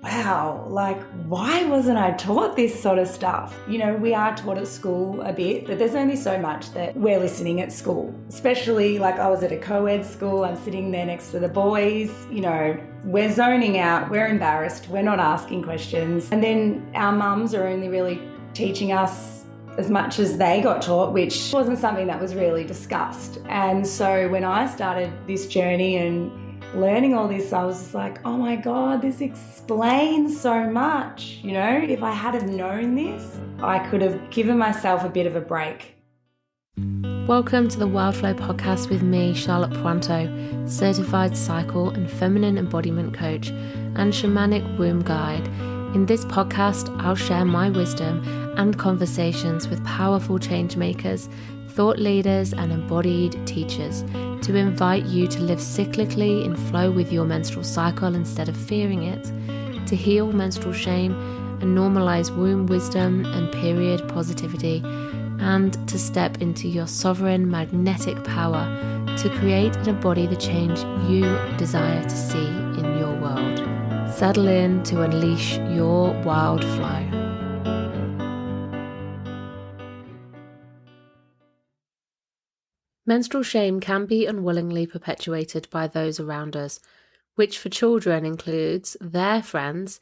wow, like, why wasn't I taught this sort of stuff? You know, we are taught at school a bit, but there's only so much that we're listening at school. Especially, like, I was at a co-ed school, I'm sitting there next to the boys, you know, we're zoning out, we're embarrassed, we're not asking questions. And then our mums are only really teaching us as much as they got taught, which wasn't something that was really discussed. And so when I started this journey and learning all this, I was just like, oh my God, this explains so much. You know, if I had have known this, I could have given myself a bit of a break. Welcome to the Wildflow podcast with me, Charlotte Puanto, certified cycle and feminine embodiment coach and shamanic womb guide. In this podcast, I'll share my wisdom and conversations with powerful change makers, thought leaders and embodied teachers to invite you to live cyclically in flow with your menstrual cycle instead of fearing it, to heal menstrual shame and normalise womb wisdom and period positivity, and to step into your sovereign magnetic power to create and embody the change you desire to see in your world. Settle in to unleash your wild flow. Menstrual shame can be unwillingly perpetuated by those around us, which for children includes their friends,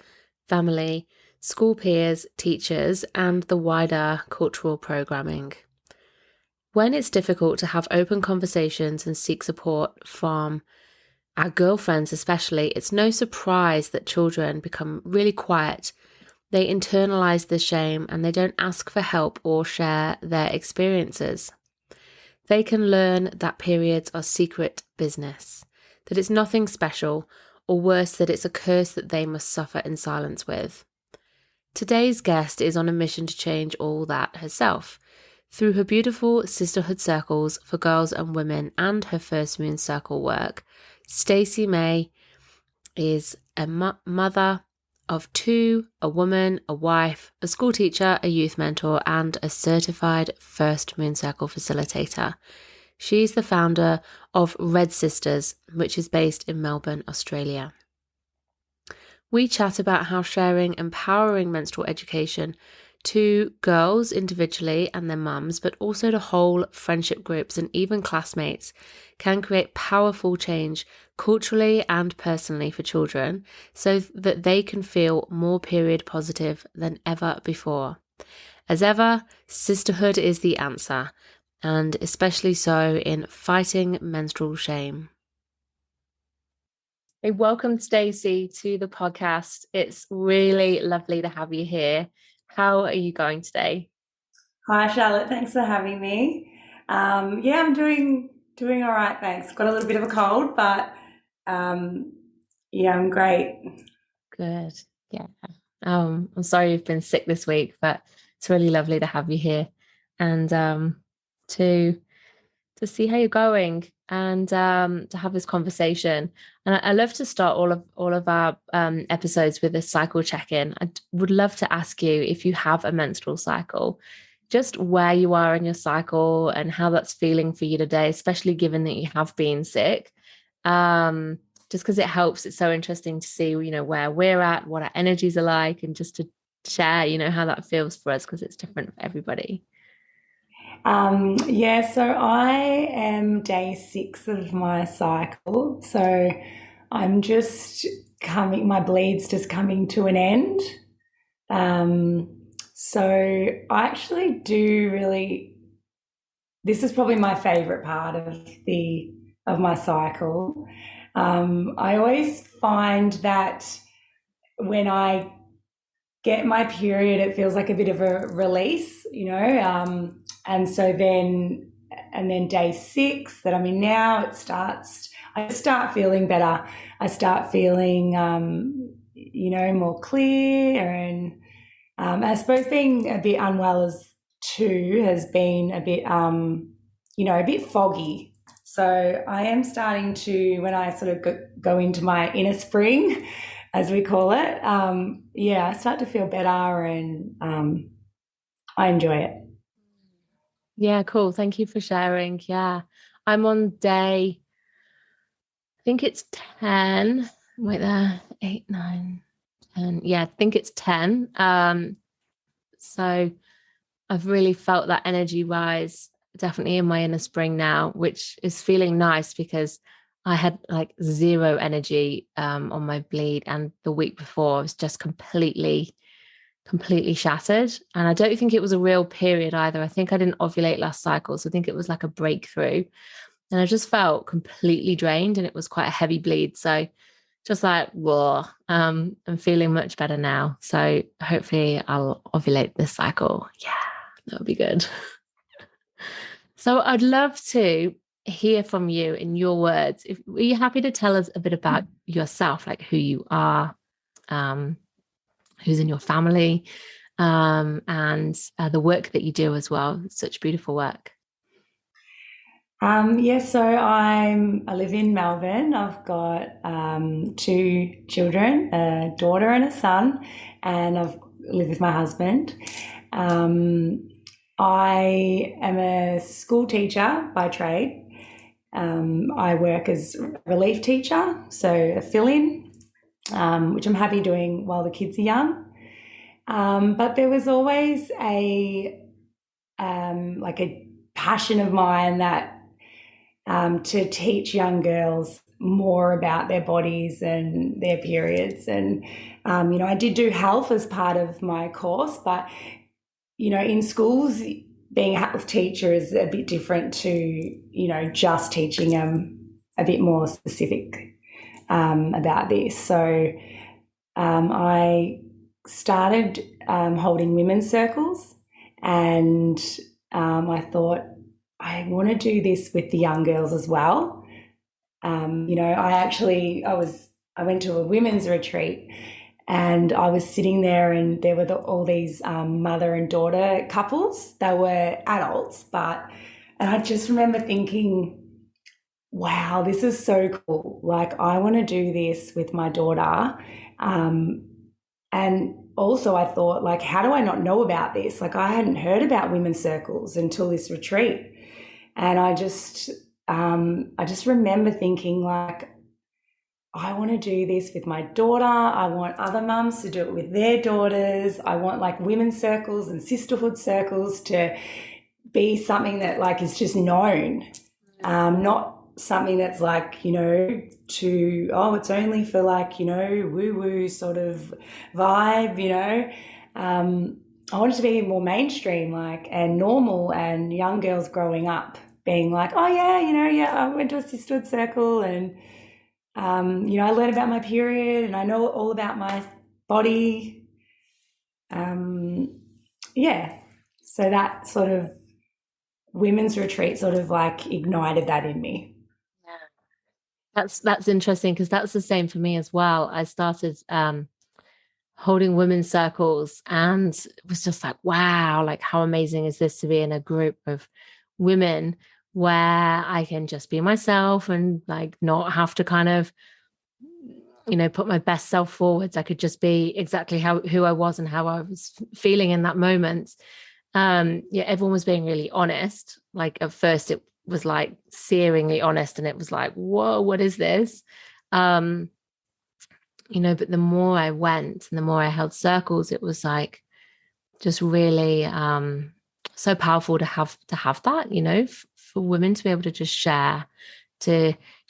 family, school peers, teachers, and the wider cultural programming. When it's difficult to have open conversations and seek support from our girlfriends especially, it's no surprise that children become really quiet. They internalise the shame and they don't ask for help or share their experiences. They can learn that periods are secret business, that it's nothing special, or worse, that it's a curse that they must suffer in silence with. Today's guest is on a mission to change all that herself. Through her beautiful Sisterhood Circles for girls and women and her First Moon Circle work, Stacey May is a mother of two, a woman, a wife, a school teacher, a youth mentor, and a certified First Moon Circle Facilitator. She's the founder of Red Sisters, which is based in Melbourne, Australia. We chat about how sharing empowering menstrual education to girls individually and their mums, but also to whole friendship groups and even classmates, can create powerful change culturally and personally for children so that they can feel more period positive than ever before. As ever, sisterhood is the answer, and especially so in fighting menstrual shame. Hey, welcome, Stacey, to the podcast. It's really lovely to have you here. How are you going today? Hi, Charlotte. Thanks for having me. I'm doing all right, thanks. Got a little bit of a cold, but I'm great. Good. Yeah. I'm sorry you've been sick this week, but it's really lovely to have you here and to see how you're going and to have this conversation. And I love to start all of our episodes with a cycle check-in. I would love to ask you if you have a menstrual cycle, just where you are in your cycle and how that's feeling for you today, especially given that you have been sick. Just because it helps. It's so interesting to see, you know, where we're at, what our energies are like, and just to share, you know, how that feels for us because it's different for everybody. So I am day 6 of my cycle. So I'm just my bleed's just coming to an end. So I actually this is probably my favorite part of my cycle. I always find that when I get my period, it feels like a bit of a release, you know, and then day 6 that I'm in now, I start feeling better. I start feeling, more clear, and I suppose being a bit unwell too has been a bit, a bit foggy. So I am starting to, when I sort of go into my inner spring, as we call it, I start to feel better and I enjoy it. Yeah, cool. Thank you for sharing. Yeah, I'm on day, I think it's 10. Wait there, 8, 9. And yeah, I think it's 10. So I've really felt that energy rise definitely in my inner spring now, which is feeling nice because I had like zero energy on my bleed. And the week before I was just completely shattered. And I don't think it was a real period either. I think I didn't ovulate last cycle. So I think it was like a breakthrough. And I just felt completely drained, and it was quite a heavy bleed. So just like, whoa, I'm feeling much better now. So hopefully I'll ovulate this cycle. Yeah, that would be good. So I'd love to hear from you in your words. Are you happy to tell us a bit about yourself, like who you are, um, who's in your family, and the work that you do as well? Such beautiful work. Yes, so I live in Melbourne. I've got two children, a daughter and a son, and I live with my husband. I am a school teacher by trade. I work as a relief teacher, so a fill-in, which I'm happy doing while the kids are young. But there was always a passion of mine that to teach young girls more about their bodies and their periods. And, I did do health as part of my course, but, in schools, being a health teacher is a bit different to, just teaching a bit more specific about this. So I started holding women's circles, and I thought, I want to do this with the young girls as well. I went to a women's retreat, and I was sitting there, and there were all these mother and daughter couples. They were adults, and I just remember thinking, wow, this is so cool. Like, I want to do this with my daughter. And also I thought, like, how do I not know about this? Like, I hadn't heard about women's circles until this retreat. And I just remember thinking, like, I want to do this with my daughter. I want other mums to do it with their daughters. I want like women's circles and sisterhood circles to be something that like is just known, not something that's like, it's only for like, woo-woo sort of vibe, I want it to be more mainstream, like, and normal, and young girls growing up being like, oh yeah, I went to a sisterhood circle, and I learned about my period, and I know all about my body. So that sort of women's retreat sort of like ignited that in me. Yeah. That's interesting, because that's the same for me as well. I started holding women's circles, and it was just like, wow, like how amazing is this to be in a group of women where I can just be myself and like not have to kind of, put my best self forwards. I could just be exactly who I was and how I was feeling in that moment. Everyone was being really honest. Like at first it was like searingly honest, and it was like, whoa, what is this? But the more I went and the more I held circles, it was like just really so powerful to have that, for women to be able to just share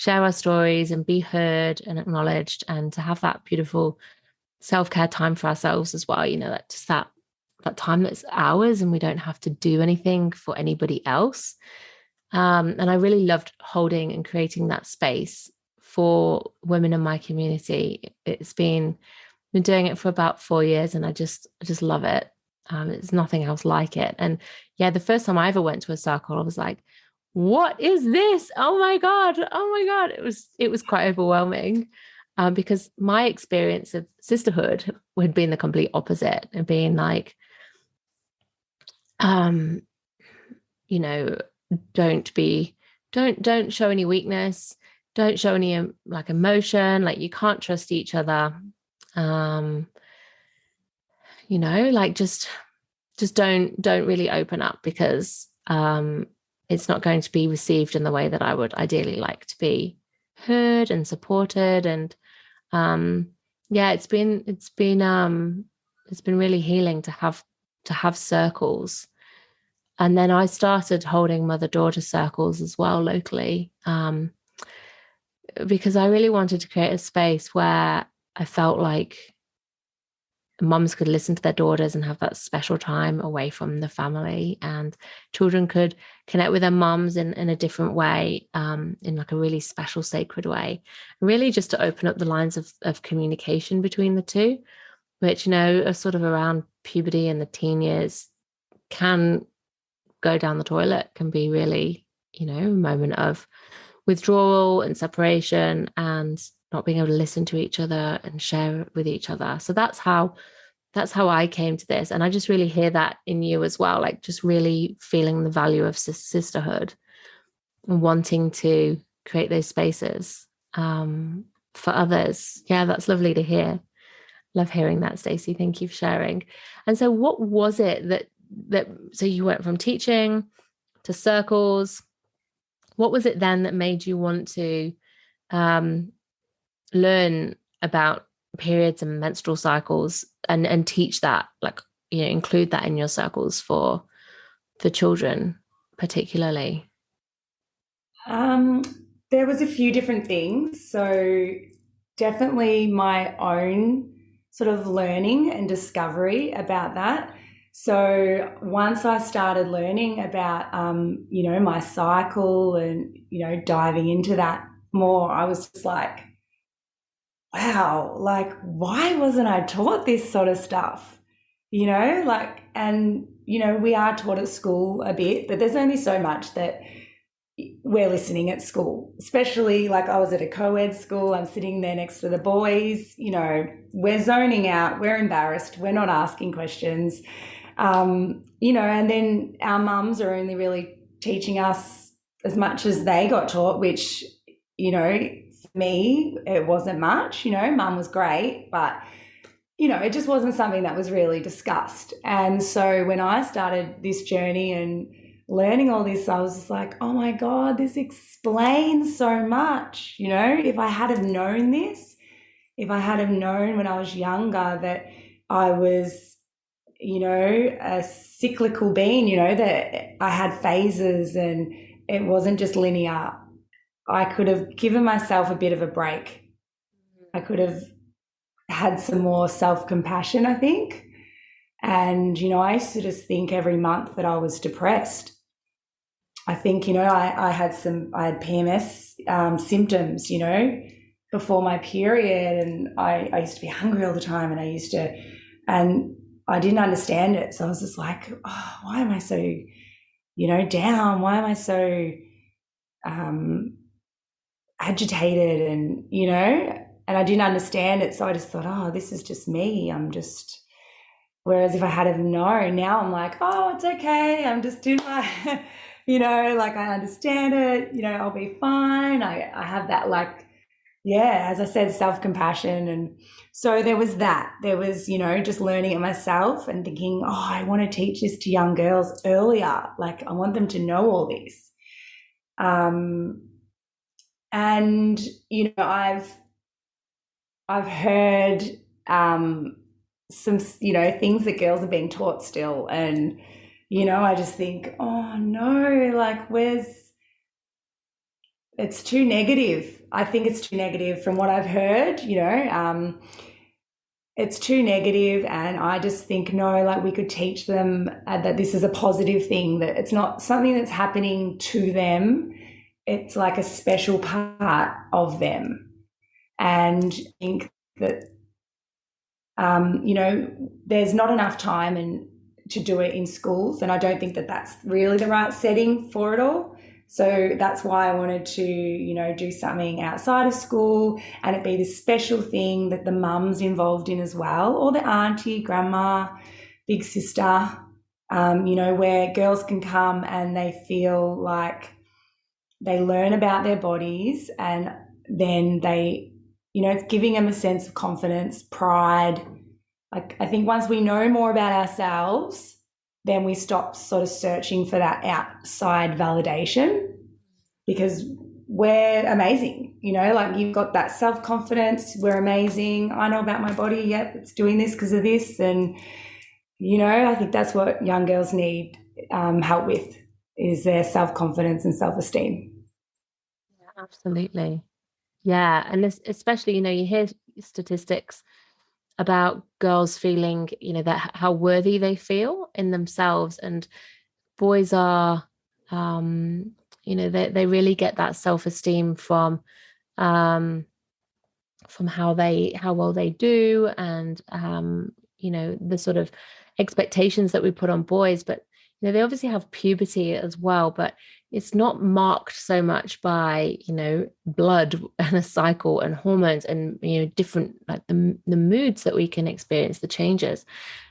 our stories and be heard and acknowledged, and to have that beautiful self-care time for ourselves as well, that just that time that's ours, and we don't have to do anything for anybody else. And I really loved holding and creating that space for women in my community. It's been doing it for about 4 years, and I just love it. There's nothing else like it. And yeah, the first time I ever went to a circle, I was like, what is this? Oh my God. It was quite overwhelming, because my experience of sisterhood had been the complete opposite, and being like, don't show any weakness, don't show any like emotion, like you can't trust each other. Like just don't really open up, because it's not going to be received in the way that I would ideally like to be heard and supported. And Yeah, it's been really healing to have circles. And then I started holding mother-daughter circles as well locally, because I really wanted to create a space where I felt like mums could listen to their daughters and have that special time away from the family, and children could connect with their mums in a different way, in like a really special, sacred way, really just to open up the lines of communication between the two, which, are sort of around puberty and the teen years, can go down the toilet, can be really, a moment of withdrawal and separation and not being able to listen to each other and share with each other. So that's how I came to this. And I just really hear that in you as well, like just really feeling the value of sisterhood and wanting to create those spaces, for others. Yeah, that's lovely to hear. Love hearing that, Stacey. Thank you for sharing. And so what was it that so you went from teaching to circles? What was it then that made you want to learn about periods and menstrual cycles and teach that, like, include that in your circles for children particularly? There was a few different things. So definitely my own sort of learning and discovery about that. So once I started learning about, my cycle and, diving into that more, I was just like, wow, like, why wasn't I taught this sort of stuff? And, we are taught at school a bit, but there's only so much that we're listening at school, especially like I was at a co-ed school. I'm sitting there next to the boys, we're zoning out, we're embarrassed, we're not asking questions, and then our mums are only really teaching us as much as they got taught, which, for me, it wasn't much. Mum was great, but, it just wasn't something that was really discussed. And so when I started this journey and learning all this, I was just like, oh my God, this explains so much. If I had have known this, if I had have known when I was younger that I was, a cyclical being, that I had phases and it wasn't just linear, I could have given myself a bit of a break. I could have had some more self-compassion, I think. And, I used to just think every month that I was depressed. I think, I had PMS symptoms, before my period, and I used to be hungry all the time, and and I didn't understand it. So I was just like, oh, why am I so, down? Why am I so agitated? And I didn't understand it. So I just thought, oh, this is just me. Whereas if I had have known, now I'm like, oh, it's okay. I'm just doing my, like I understand it, I'll be fine. I have that, like, yeah, as I said, self-compassion. And so there was that. There was, just learning it myself and thinking, oh, I want to teach this to young girls earlier. Like, I want them to know all this. And, I've heard some, things that girls are being taught still. And, I just think, oh no, like it's too negative. I think it's too negative from what I've heard, it's too negative. And I just think, no, like we could teach them that this is a positive thing, that it's not something that's happening to them. It's like a special part of them. And I think that, there's not enough time to do it in schools. And I don't think that that's really the right setting for it all. So that's why I wanted to, do something outside of school, and it be this special thing that the mum's involved in as well, or the auntie, grandma, big sister, where girls can come and they feel like they learn about their bodies, and then they, it's giving them a sense of confidence, pride. Like, I think once we know more about ourselves, then we stop sort of searching for that outside validation, because we're amazing, like you've got that self-confidence. We're amazing. I know about my body. Yep, it's doing this because of this. And, I think that's what young girls need help with, is their self-confidence and self-esteem. Yeah, absolutely. Yeah. And especially, you hear statistics about girls feeling, that how worthy they feel in themselves, and boys are, they really get that self-esteem from how well they do, and the sort of expectations that we put on boys. But they obviously have puberty as well, but it's not marked so much by blood and a cycle and hormones and different, like the moods that we can experience, the changes.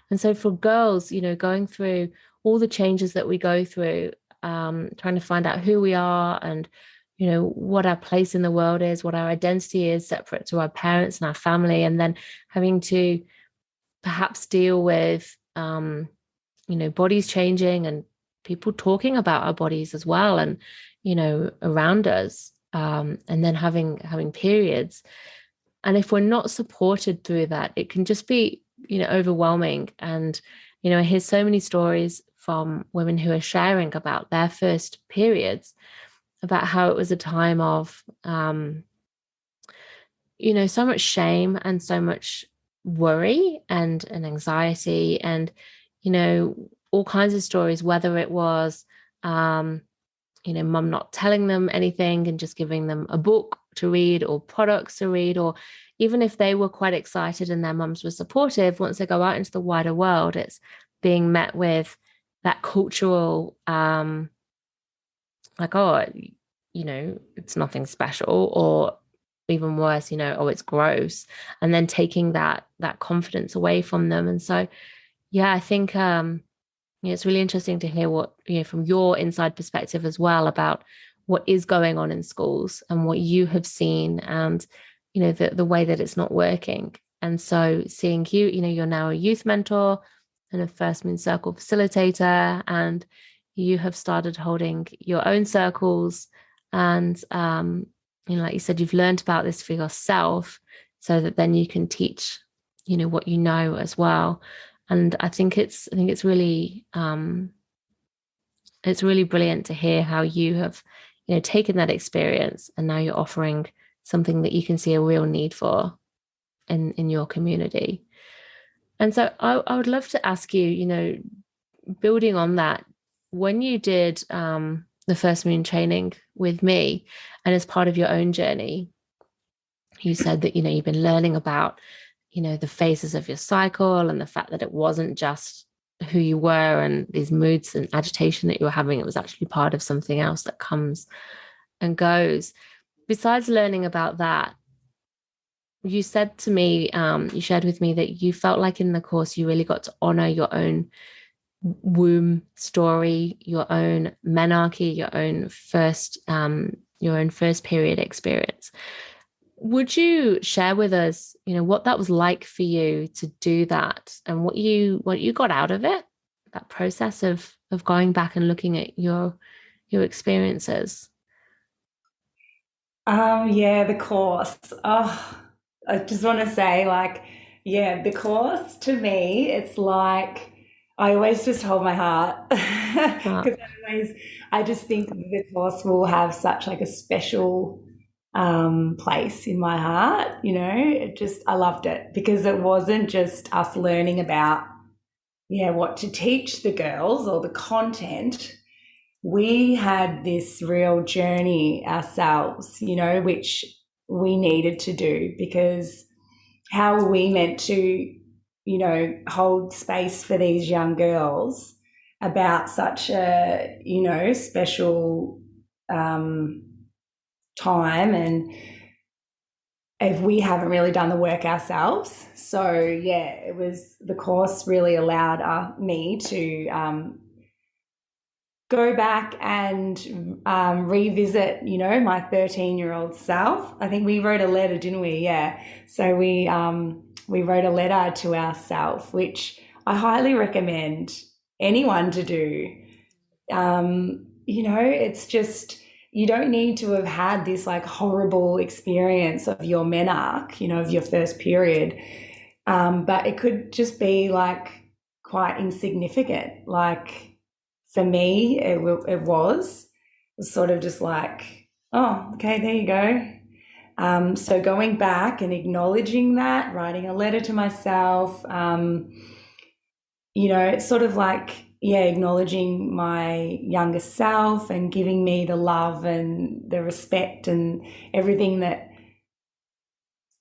And so for girls, going through all the changes that we go through, trying to find out who we are, and what our place in the world is, what our identity is separate to our parents and our family, and then having to perhaps deal with bodies changing and people talking about our bodies as well, and around us, and then having periods. And if we're not supported through that, it can just be overwhelming. And I hear so many stories from women who are sharing about their first periods, about how it was a time of so much shame and so much worry and anxiety, and all kinds of stories, whether it was mum not telling them anything and just giving them a book to read or products to read, or even if they were quite excited and their mums were supportive, once they go out into the wider world, it's being met with that cultural like, oh, it's nothing special, or even worse, oh, it's gross, and then taking that confidence away from them. And so, yeah, I think it's really interesting to hear what, from your inside perspective as well, about what is going on in schools and what you have seen, and the way that it's not working. And so seeing you're now a youth mentor and a First Moon Circle facilitator, and you have started holding your own circles, and like you said, you've learned about this for yourself, so that then you can teach what you know as well. And I think it's really brilliant to hear how you have taken that experience, and now you're offering something that you can see a real need for in your community. And so I would love to ask you, building on that, when you did the First Moon training with me, and as part of your own journey, you said that you've been learning about the phases of your cycle, and the fact that it wasn't just who you were and these moods and agitation that you were having, it was actually part of something else that comes and goes. Besides learning about that, you said to me, you shared with me that you felt like in the course you really got to honor your own womb story, your own menarche, your own first period experience. Would you share with us, what that was like for you to do that, and what you got out of it, that process of going back and looking at your experiences? Yeah, the course. Oh, I just want to say, the course to me, it's like I always just hold my heart, because I just think the course will have such a special place in my heart. I loved it, because it wasn't just us learning about what to teach the girls or the content. We had this real journey ourselves, which we needed to do, because how are we meant to, hold space for these young girls about such a, special time, and if we haven't really done the work ourselves. So the course really allowed me to go back and revisit, my 13-year-old self. I think we wrote a letter, didn't we? Yeah. So we wrote a letter to ourself, which I highly recommend anyone to do. It's just you don't need to have had this like horrible experience of your menarche, of your first period. But it could just be like quite insignificant. Like for me, it was sort of just like, oh, okay, there you go. So going back and acknowledging that, writing a letter to myself, it's sort of like, yeah, acknowledging my younger self and giving me the love and the respect and everything that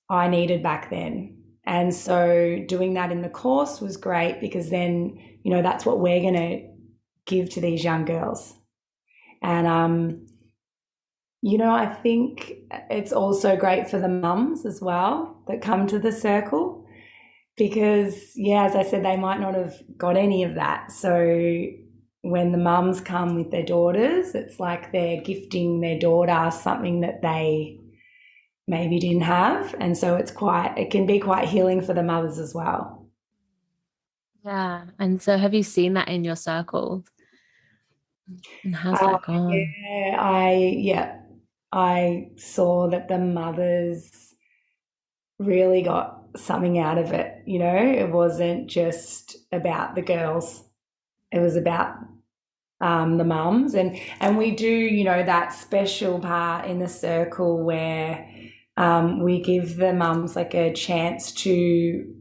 I needed back then. And so doing that in the course was great because then, that's what we're going to give to these young girls. And, I think it's also great for the mums as well that come to the circle because, yeah, as I said, they might not have got any of that. So when the mums come with their daughters, it's like they're gifting their daughter something that they maybe didn't have. And so it can be quite healing for the mothers as well. Yeah. And so have you seen that in your circle? And how's that gone? I saw that the mothers really got something out of it. It wasn't just about the girls. It was about the mums. And we do, that special part in the circle where we give the mums like a chance to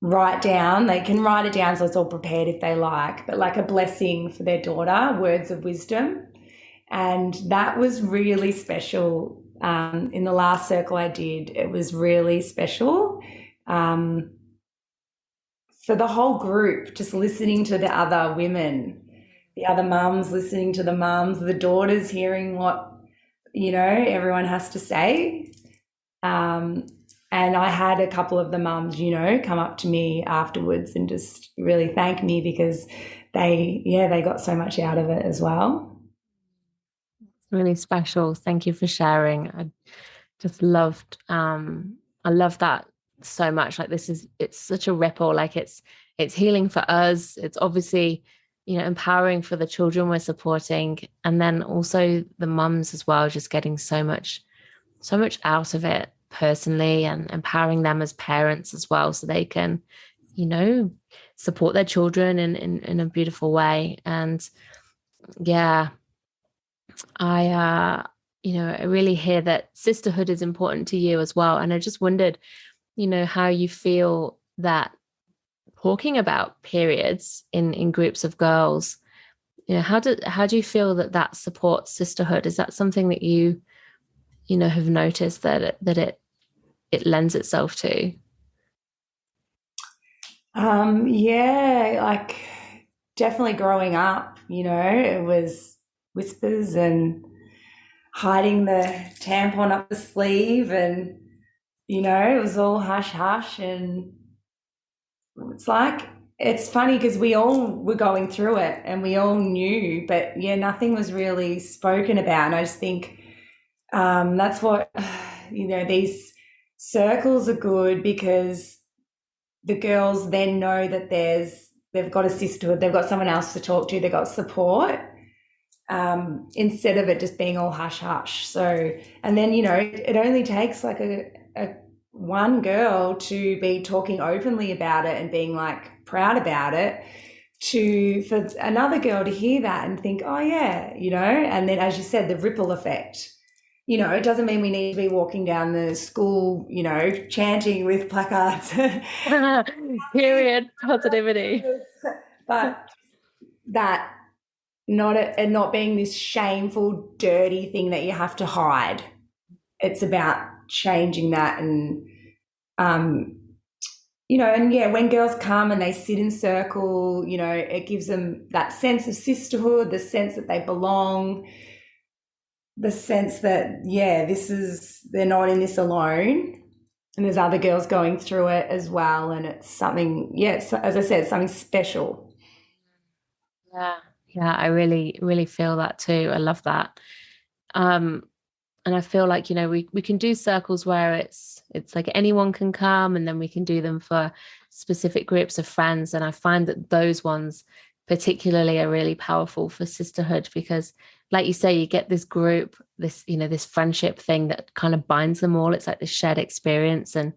write down. They can write it down so it's all prepared if they like, but like a blessing for their daughter, words of wisdom. And that was really special. In the last circle I did, it was really special for the whole group, just listening to the other women, the other mums, listening to the mums, the daughters hearing what, everyone has to say. And I had a couple of the mums, come up to me afterwards and just really thank me because they got so much out of it as well. Really special. Thank you for sharing. I just loved I love that so much. Like it's such a ripple. Like it's healing for us. It's obviously, empowering for the children we're supporting. And then also the mums as well, just getting so much out of it personally and empowering them as parents as well so they can, support their children in a beautiful way. And yeah, I I really hear that sisterhood is important to you as well. And I just wondered, how you feel that talking about periods in groups of girls, how do you feel that supports sisterhood? Is that something that you have noticed that it lends itself to? Yeah, like definitely growing up, it was whispers and hiding the tampon up the sleeve and, it was all hush hush. And it's funny because we all were going through it and we all knew, but yeah, nothing was really spoken about. And I just think that's what, these circles are good because the girls then know that they've got a sisterhood, they've got someone else to talk to, they've got support, instead of it just being all hush hush. So, and then, it only takes like a one girl to be talking openly about it and being like proud about it for another girl to hear that and think, oh yeah, and then as you said, the ripple effect. It doesn't mean we need to be walking down the school, chanting with placards. Period positivity. But that not being this shameful, dirty thing that you have to hide. It's about changing that and, and yeah, when girls come and they sit in circle, it gives them that sense of sisterhood, the sense that they belong, the sense that, yeah, they're not in this alone and there's other girls going through it as well. And it's something, as I said, it's something special. Yeah, I really, really feel that too. I love that. And I feel like, we can do circles where it's like anyone can come, and then we can do them for specific groups of friends. And I find that those ones particularly are really powerful for sisterhood, because like you say, you get this group, this, you know, this friendship thing that kind of binds them all. It's like this shared experience, and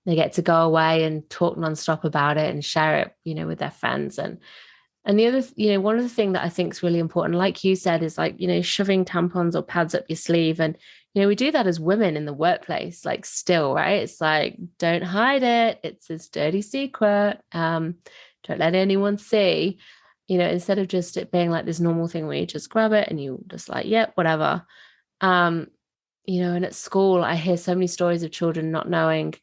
they get to go away and talk nonstop about it and share it, you know, with their friends. And the other, you know, one of the things that I think is really important, like you said, is like, you know, shoving tampons or pads up your sleeve. And, you know, we do that as women in the workplace, like still, right? It's like, don't hide it. It's this dirty secret. Don't let anyone see, you know, instead of just it being like this normal thing where you just grab it and you just like, yep, whatever. Um, you know, and at school, I hear so many stories of children not knowing,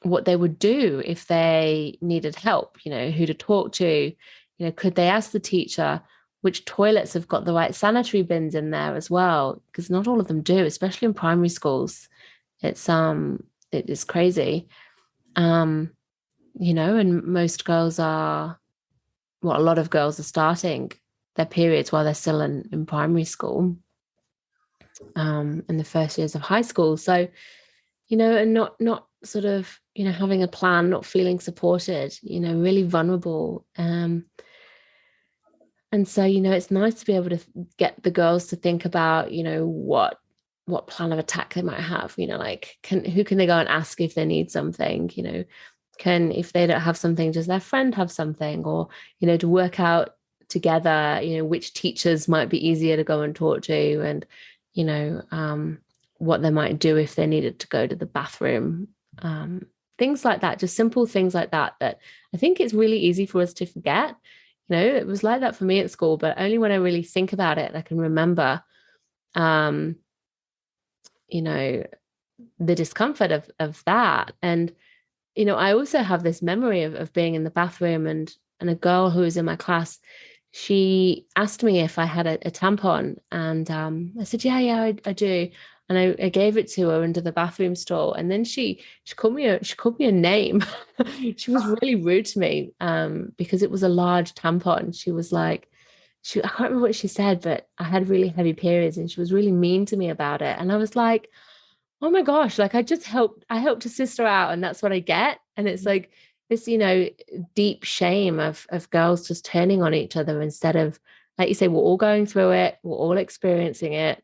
what they would do if they needed help, you know, who to talk to, you know, could they ask the teacher which toilets have got the right sanitary bins in there as well? Because not all of them do, especially in primary schools. It is crazy. You know, and most girls are, well, a lot of girls are starting their periods while they're still in primary school, in the first years of high school. So, you know, and not sort of, you know, having a plan, not feeling supported, you know, really vulnerable. And so, you know, it's nice to be able to get the girls to think about, you know, what plan of attack they might have, you know, like who can they go and ask if they need something, you know, if they don't have something, does their friend have something? Or, you know, to work out together, you know, which teachers might be easier to go and talk to, and, you know, what they might do if they needed to go to the bathroom, things like that, just simple things like that I think it's really easy for us to forget. You know, it was like that for me at school, but only when I really think about it I can remember, you know, the discomfort of that. And, you know, I also have this memory of being in the bathroom, and a girl who was in my class, she asked me if I had a tampon, and I said, yeah, I do. And I gave it to her under the bathroom stall. And then she called me a name. She was really rude to me, because it was a large tampon. She was like, I can't remember what she said, but I had really heavy periods, and she was really mean to me about it. And I was like, oh my gosh, like I helped a sister out, and that's what I get. And it's like this, you know, deep shame of girls just turning on each other, instead of, like you say, we're all going through it, we're all experiencing it.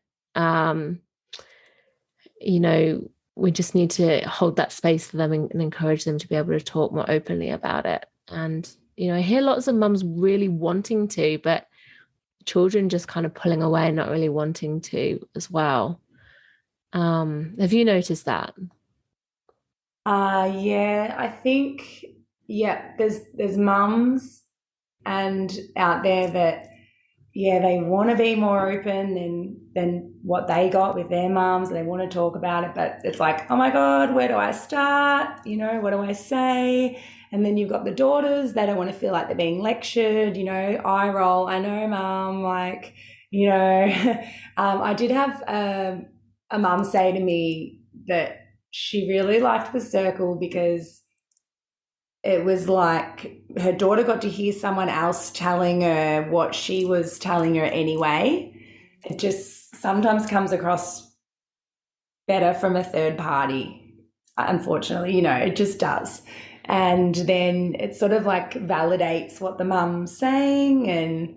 You know, we just need to hold that space for them, and encourage them to be able to talk more openly about it. And, you know, I hear lots of mums really wanting to, but children just kind of pulling away and not really wanting to as well. Have you noticed that? Yeah, I think, yeah, there's mums and out there that, yeah, they want to be more open than what they got with their mums. They want to talk about it, but it's like, oh my God, where do I start? You know, what do I say? And then you've got the daughters, they don't want to feel like they're being lectured, you know, eye roll. I know, mum, like, you know, I did have a mum say to me that she really liked the circle because it was like her daughter got to hear someone else telling her what she was telling her anyway. It just sometimes comes across better from a third party, unfortunately, you know, it just does. And then it sort of like validates what the mum's saying. And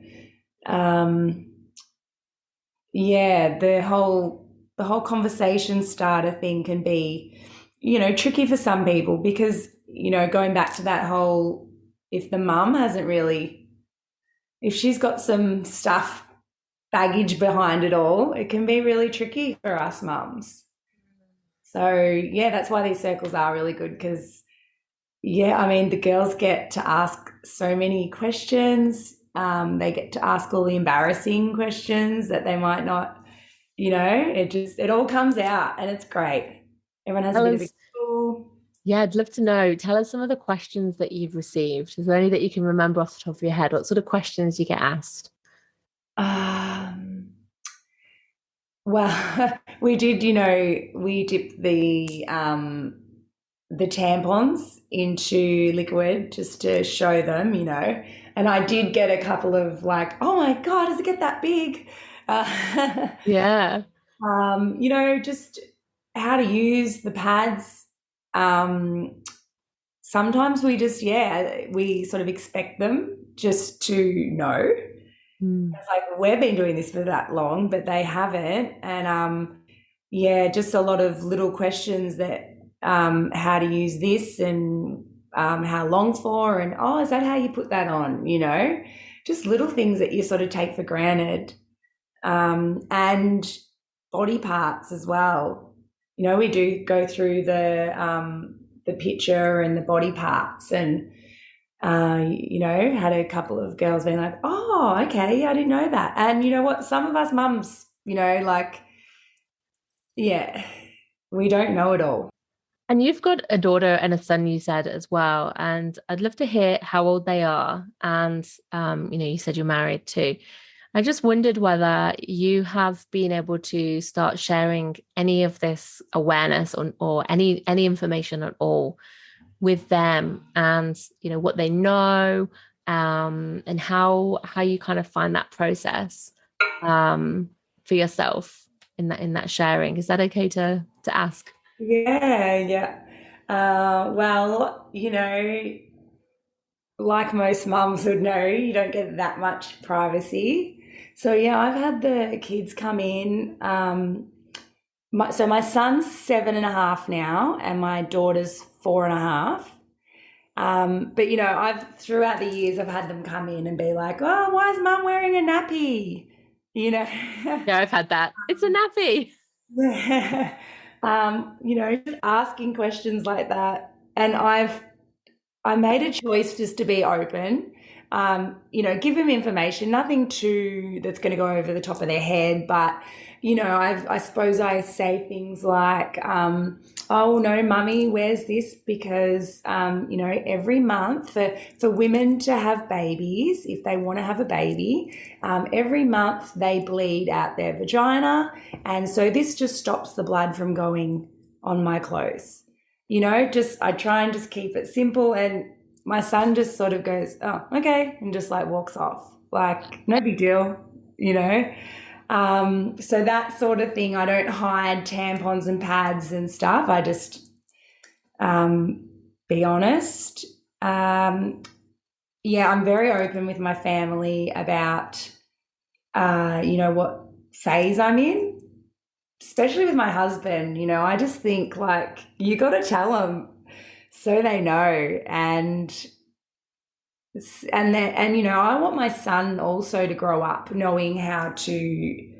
yeah, the whole conversation starter thing can be, you know, tricky for some people because, you know, going back to that whole, if the mum hasn't really, if she's got some stuff, baggage behind it all, it can be really tricky for us mums. So yeah, that's why these circles are really good because, yeah, I mean, the girls get to ask so many questions. They get to ask all the embarrassing questions that they might not, you know, it all comes out and it's great. Everyone has a Tell bit of a us, yeah, I'd love to know. Tell us some of the questions that you've received. Is there any that you can remember off the top of your head? What sort of questions you get asked? um, well, we did, you know, we dipped the tampons into liquid just to show them, you know. And I did get a couple of like, oh my God, does it get that big? Uh, Yeah. you know, just how to use the pads. Um, sometimes we just, we sort of expect them just to know. It's like we've been doing this for that long, but they haven't. And just a lot of little questions that how to use this and how long for, and oh, is that how you put that on? You know, just little things that you sort of take for granted. And body parts as well. You know, we do go through the picture and the body parts, and you know, had a couple of girls being like, oh, okay, I didn't know that. And you know what? Some of us mums, you know, like, yeah, we don't know it all. And you've got a daughter and a son, you said, as well. And I'd love to hear how old they are. And, you know, you said you're married too. I just wondered whether you have been able to start sharing any of this awareness or any information at all with them, and you know what they know, and how you kind of find that process for yourself in that sharing. Is that okay to ask? Yeah. Well, you know, like most mums would know, you don't get that much privacy. So yeah, I've had the kids come in. So my son's 7.5 now, and my daughter's 4.5. But you know, I've throughout the years I've had them come in and be like, "Oh, why is Mum wearing a nappy?" You know. Yeah, I've had that. It's a nappy. You know, just asking questions like that, and I made a choice just to be open. You know, give them information, nothing too that's going to go over the top of their head, but you know, I suppose I say things like, oh no, mummy wears this because, you know, every month for women to have babies, if they want to have a baby, every month they bleed out their vagina. And so this just stops the blood from going on my clothes. You know, just I try and just keep it simple. And my son just sort of goes, oh, okay, and just like walks off. Like, no big deal, you know. So that sort of thing, I don't hide tampons and pads and stuff. I just be honest. Yeah, I'm very open with my family about, you know, what phase I'm in, especially with my husband. You know, I just think like you got to tell them so they know. And you know, I want my son also to grow up knowing how to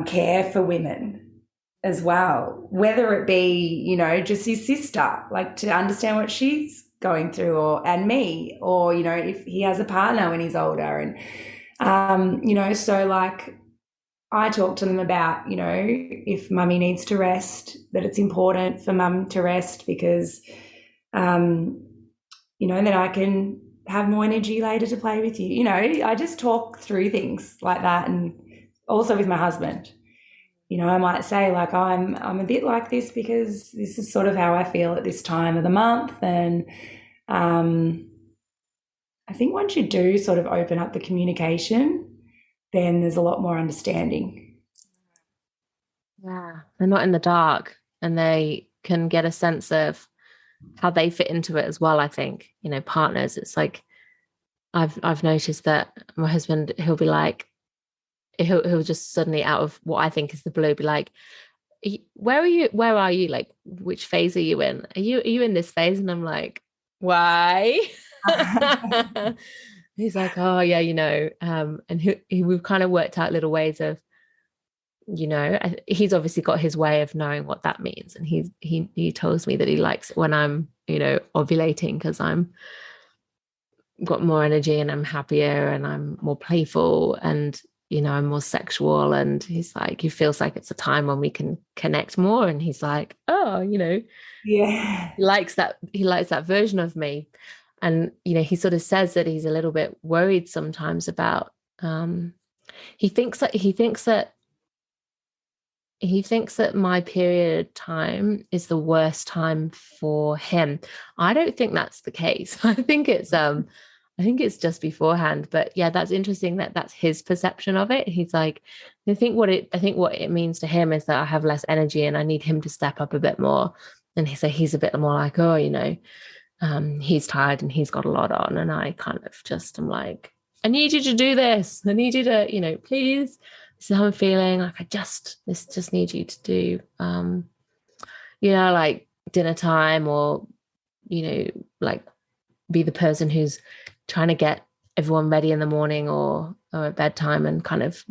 care for women as well, whether it be, you know, just his sister, like to understand what she's going through, and me, or you know, if he has a partner when he's older. And you know, so like I talk to them about, you know, if mummy needs to rest, that it's important for mum to rest because you know, then I can have more energy later to play with you. You know, I just talk through things like that. And also with my husband, you know, I might say like, I'm a bit like this because this is sort of how I feel at this time of the month. And I think once you do sort of open up the communication, then there's a lot more understanding. Yeah, they're not in the dark, and they can get a sense of how they fit into it as well. I think, you know, partners, it's like I've noticed that my husband, he'll be like, he'll just suddenly out of what I think is the blue be like, where are you, like which phase are you in, are you in this phase? And I'm like, why? He's like, oh yeah, you know, and we've kind of worked out little ways of, you know, he's obviously got his way of knowing what that means, and he tells me that he likes it when I'm, you know, ovulating because I'm got more energy and I'm happier and I'm more playful and, you know, I'm more sexual. And he's like, he feels like it's a time when we can connect more. And he's like, oh, you know, Yeah. he likes that version of me. And, you know, he sort of says that he's a little bit worried sometimes about, he thinks that my period time is the worst time for him. I don't think that's the case. I think it's just beforehand. But yeah, that's interesting that that's his perception of it. He's like, I think what it means to him is that I have less energy and I need him to step up a bit more. And he's a bit more like, oh, you know, he's tired and he's got a lot on, and I kind of just am like, I need you to do this. I need you to, please. This is how I'm feeling. Like this just need you to do, like dinner time, or, like be the person who's trying to get everyone ready in the morning or at bedtime, and kind of,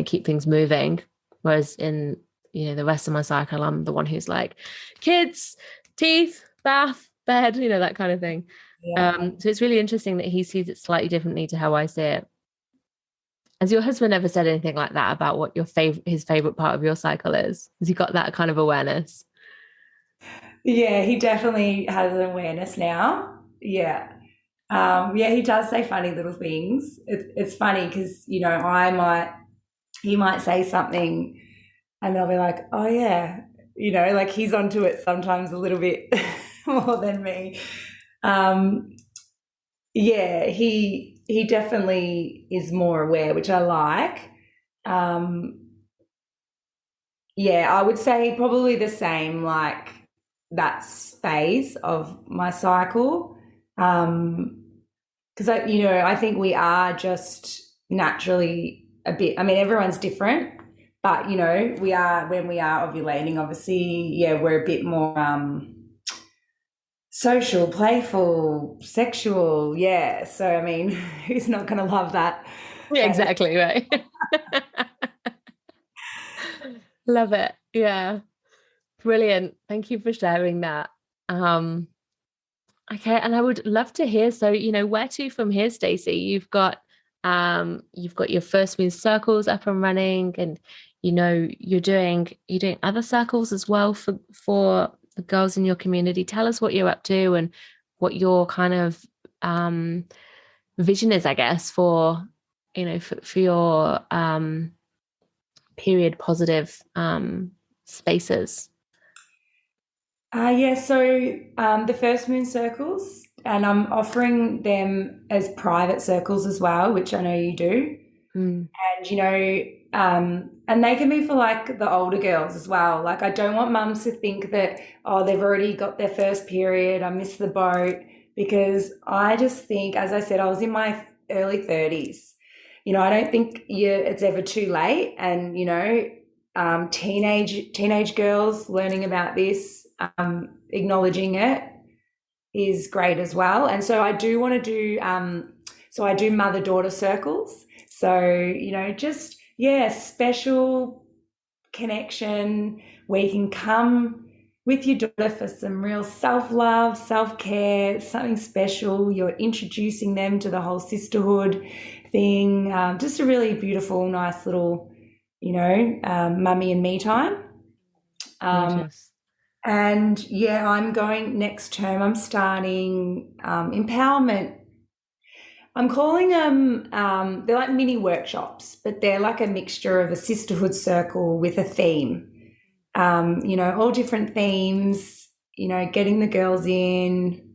keep things moving. Whereas in, the rest of my cycle, I'm the one who's like, kids, teeth, bath, bed, that kind of thing. Yeah. So it's really interesting that he sees it slightly differently to how I see it. Has your husband ever said anything like that about what his favorite part of your cycle is? Has he got that kind of awareness? Yeah, he definitely has an awareness now. Yeah. Yeah, he does say funny little things. It's funny because, he might say something and I'll be like, oh, yeah, like he's onto it sometimes a little bit more than me. Yeah, he definitely is more aware, which I like. Um, yeah, I would say probably the same, like that phase of my cycle. Because I think we are just naturally a bit. I mean, everyone's different, but we are when we are ovulating. Obviously, yeah, we're a bit more social, playful, sexual. Yeah. So I mean, who's not going to love that? Yeah, phase? exactly right. Love it. Yeah. Brilliant. Thank you for sharing that. Um, okay, and I would love to hear, so where to from here, Stacey? You've got your First Moon Circles up and running, and you're doing other circles as well for the girls in your community. Tell us what you're up to and what your kind of vision is, I guess, for your period positive spaces. Yeah, so the First Moon Circles, and I'm offering them as private circles as well, which I know you do. Mm, And, and they can be for like the older girls as well. Like, I don't want mums to think that, oh, they've already got their first period, I missed the boat, because I just think, as I said, I was in my early 30s. I don't think it's ever too late. And, teenage girls learning about this, acknowledging it is great as well. And so I do want to do, so I do mother daughter circles. So, just, yeah, special connection where you can come with your daughter for some real self love, self care, something special. You're introducing them to the whole sisterhood thing. Just a really beautiful, nice little, mummy and me time. Um, gorgeous. and yeah, I'm going next term. I'm starting empowerment. I'm calling them, they're like mini workshops, but they're like a mixture of a sisterhood circle with a theme. All different themes, getting the girls in,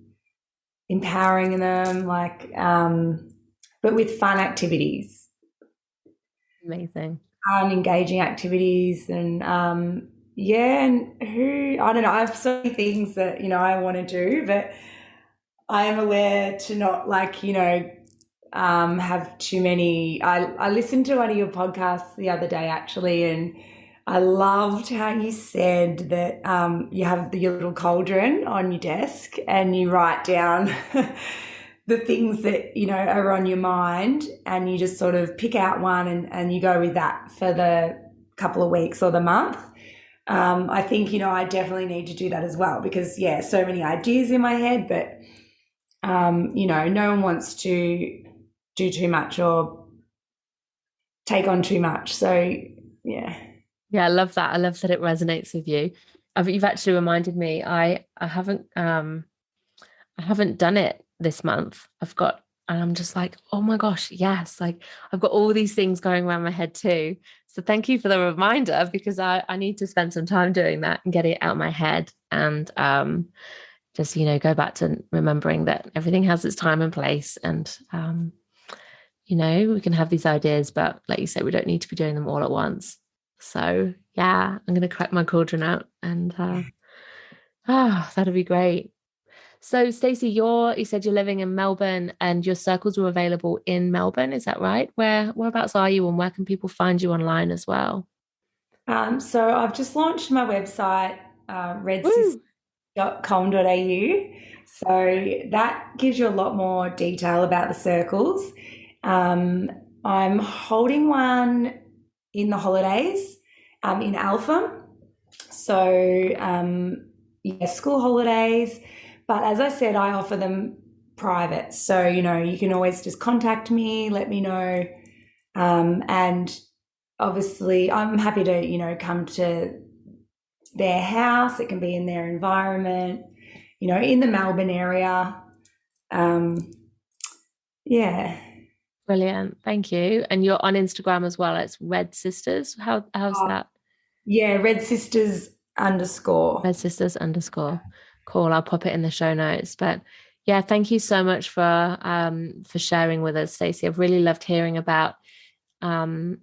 empowering them, but with fun activities, Amazing. fun, engaging activities. And yeah, and I don't know, I have so many things that, I want to do, but I am aware to not have too many. I listened to one of your podcasts the other day actually, and I loved how you said that you have your little cauldron on your desk and you write down the things that are on your mind, and you just sort of pick out one and you go with that for the couple of weeks or the month. I think I definitely need to do that as well, because yeah, so many ideas in my head, but no one wants to do too much or take on too much. So yeah. Yeah, I love that. I love that it resonates with you. You've actually reminded me. I haven't done it this month. And I'm just like, oh my gosh, yes. Like I've got all these things going around my head too. So thank you for the reminder, because I need to spend some time doing that and get it out of my head, and just go back to remembering that everything has its time and place, and we can have these ideas, but like you say, we don't need to be doing them all at once. So yeah, I'm going to crack my cauldron out, and that'll be great. So Stacey, you said you're living in Melbourne and your circles are available in Melbourne. Is that right? Whereabouts are you and where can people find you online as well? So I've just launched my website, Woo! redsister.com.au. So that gives you a lot more detail about the circles. I'm holding one in the holidays in Alpha. So, yeah, school holidays. But as I said, I offer them private. So, you can always just contact me, let me know. And obviously, I'm happy to, come to their house. It can be in their environment, in the Melbourne area. Yeah. Brilliant. Thank you. And you're on Instagram as well. It's Red Sisters. How's that? Yeah, Red Sisters _ Red Sisters _ Cool. I'll pop it in the show notes. But yeah, thank you so much for sharing with us, Stacey. I've really loved hearing about how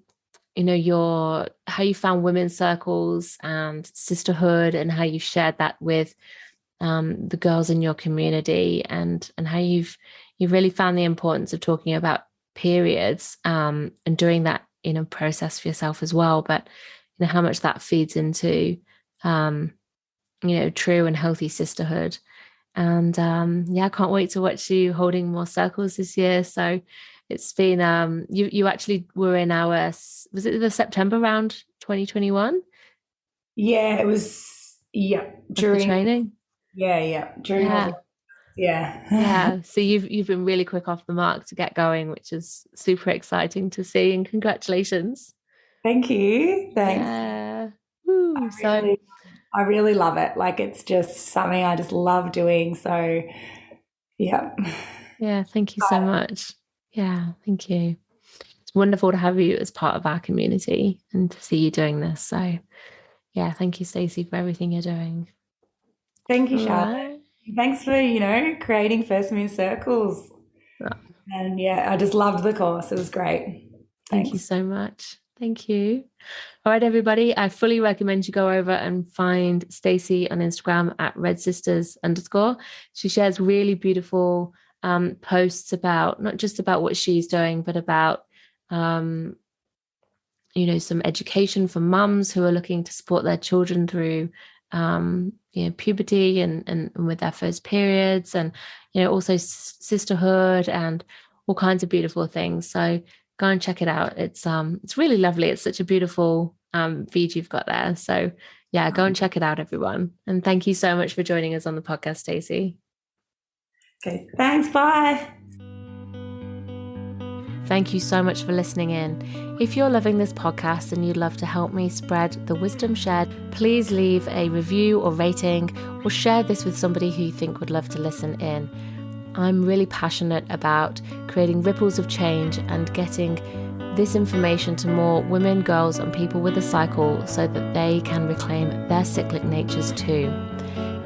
you found women's circles and sisterhood and how you shared that with the girls in your community and how you've really found the importance of talking about periods and doing that process for yourself as well, but how much that feeds into true and healthy sisterhood. And I can't wait to watch you holding more circles this year. So it's been you actually were in was it the September round 2021? Yeah, it was During training. During yeah. So you've been really quick off the mark to get going, which is super exciting to see, and congratulations. Thank you. Thanks. Yeah. Woo. I really love it. Like, it's just something I just love doing. So yeah. Thank you so much. Yeah, thank you. It's wonderful to have you as part of our community and to see you doing this. So yeah, thank you, Stacey, for everything you're doing. Thank you, Charlotte. Thanks for, creating First Moon Circles. Yeah. And I just loved the course. It was great. Thank you so much. Thank you. All right, everybody. I fully recommend you go over and find Stacey on Instagram at redsisters _ She shares really beautiful posts about not just about what she's doing, but about some education for mums who are looking to support their children through puberty and with their first periods, and also sisterhood and all kinds of beautiful things. So go and check it out. It's really lovely. It's such a beautiful feed you've got there. So yeah, go and check it out, everyone. And thank you so much for joining us on the podcast, Stacey. Okay, thanks. Bye. Thank you so much for listening in. If you're loving this podcast and you'd love to help me spread the wisdom shared, please leave a review or rating or share this with somebody who you think would love to listen in. I'm really passionate about creating ripples of change and getting this information to more women, girls, and people with a cycle so that they can reclaim their cyclic natures too.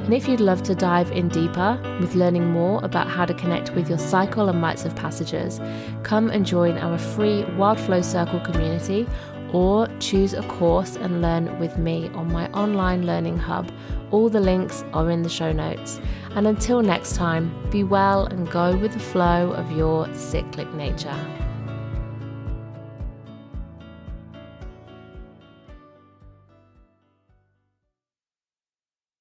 And if you'd love to dive in deeper with learning more about how to connect with your cycle and rites of passages, come and join our free Wild Flow Circle community or choose a course and learn with me on my online learning hub. All the links are in the show notes. And until next time, be well and go with the flow of your cyclic nature.